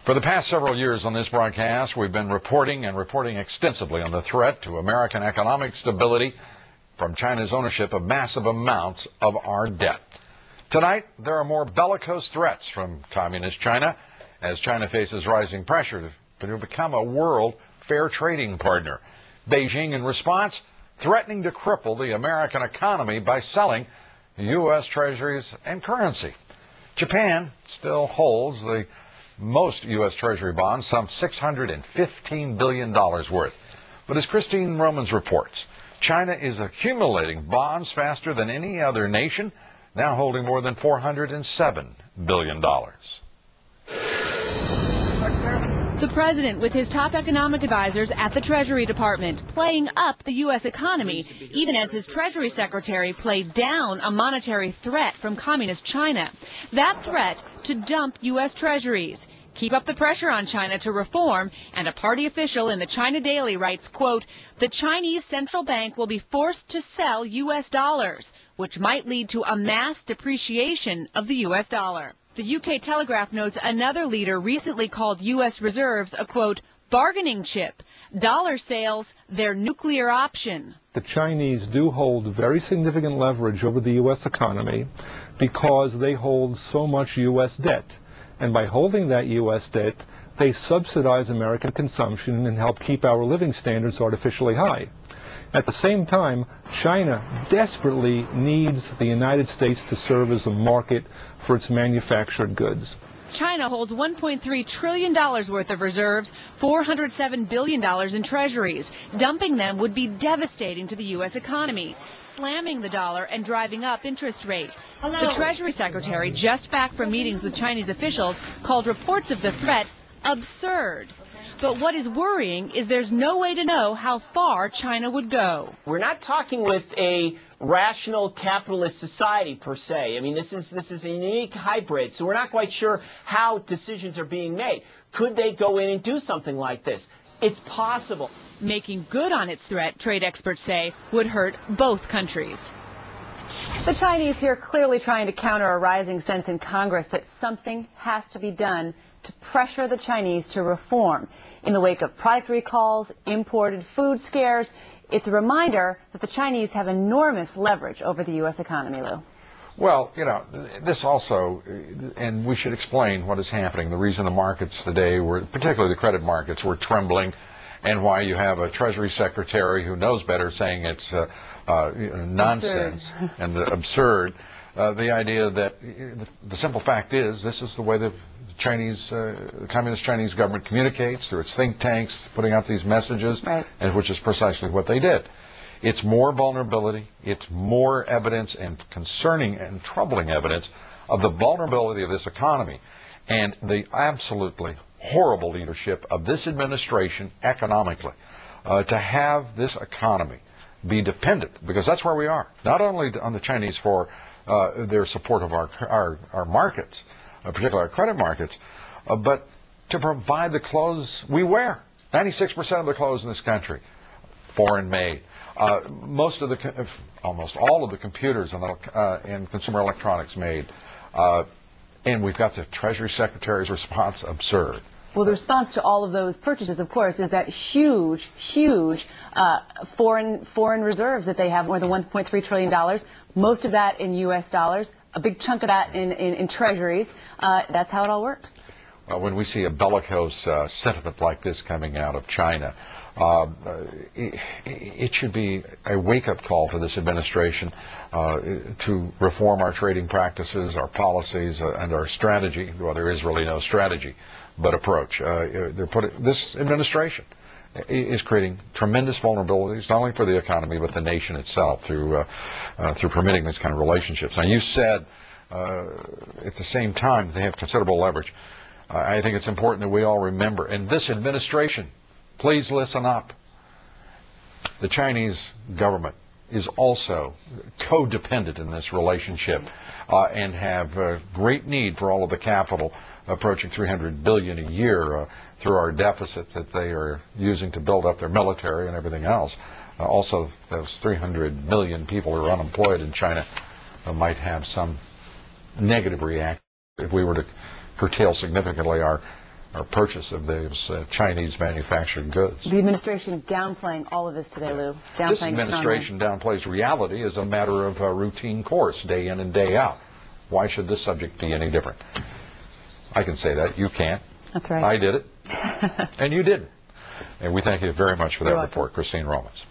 For the past several years on this broadcast, we've been reporting extensively on the threat to American economic stability from China's ownership of massive amounts of our debt. Tonight, there are more bellicose threats from communist China as China faces rising pressure to become a world fair trading partner. Beijing, in response, threatening to cripple the American economy by selling U.S. treasuries and currency. Japan still holds the most U.S. Treasury bonds, some $615 billion worth. But as Christine Romans reports, China is accumulating bonds faster than any other nation, now holding more than $407 billion. The president with his top economic advisors at the Treasury Department playing up the U.S. economy, even as his Treasury Secretary played down a monetary threat from communist China. That threat to dump U.S. treasuries. Keep up the pressure on China to reform, and a party official in the China Daily writes, quote, the Chinese central bank will be forced to sell U.S. dollars, which might lead to a mass depreciation of the U.S. dollar. The UK Telegraph notes another leader recently called U.S. reserves a, quote, bargaining chip. Dollar sales, their nuclear option. The Chinese do hold very significant leverage over the U.S. economy because they hold so much U.S. debt. And by holding that U.S. debt, they subsidize American consumption and help keep our living standards artificially high. At the same time, China desperately needs the United States to serve as a market for its manufactured goods. China holds $1.3 trillion worth of reserves, $407 billion in treasuries. Dumping them would be devastating to the U.S. economy, slamming the dollar and driving up interest rates. The Treasury Secretary, just back from meetings with Chinese officials, called reports of the threat absurd. But what is worrying is there's no way to know how far China would go. We're not talking with a rational capitalist society per se. I mean, this is a unique hybrid, so we're not quite sure how decisions are being made. Could they go in and do something like this? It's possible. Making good on its threat, trade experts say, would hurt both countries. The Chinese here clearly trying to counter a rising sense in Congress that something has to be done to pressure the Chinese to reform. In the wake of product recalls, imported food scares, it's a reminder that the Chinese have enormous leverage over the U.S. economy, Lou. Well, you know, this also, and we should explain what is happening, the reason the markets today were, particularly the credit markets, were trembling, and why you have a Treasury Secretary who knows better saying it's nonsense and absurd. The idea that the simple fact is this is the way the communist Chinese government communicates through its think tanks, putting out these messages, right, and which is precisely what they did. It's more vulnerability, it's more evidence and concerning and troubling evidence of the vulnerability of this economy and the absolutely horrible leadership of this administration economically. To have this economy be dependent, because that's where we are, not only on the Chinese for their support of our markets, particularly our credit markets, but to provide the clothes we wear. 96% of the clothes in this country, foreign made. Almost all of the computers and consumer electronics made. And we've got the Treasury Secretary's response absurd. Well, the response to all of those purchases, of course, is that huge foreign reserves that they have, more than $1.3 trillion. Most of that in U.S. dollars, a big chunk of that in treasuries. That's how it all works. Well, when we see a bellicose sentiment like this coming out of China, it should be a wake-up call to this administration to reform our trading practices, our policies, and our strategy. Well, there is really no strategy, but approach. This administration is creating tremendous vulnerabilities, not only for the economy, but the nation itself through permitting these kind of relationships. Now, you said at the same time they have considerable leverage. I think it's important that we all remember, and this administration, please listen up. The Chinese government is also codependent in this relationship and have great need for all of the capital, approaching $300 billion a year through our deficit that they are using to build up their military and everything else. Also, those 300 million people who are unemployed in China might have some negative reaction if we were to curtail significantly our or purchase of those Chinese manufactured goods. The administration downplaying all of this today, Lou. Downplaying This administration downplays reality as a matter of routine course, day in and day out. Why should this subject be any different? I can say that. You can't. That's right. I did it. And you didn't. And we thank you very much for that You're report, welcome. Christine Romans.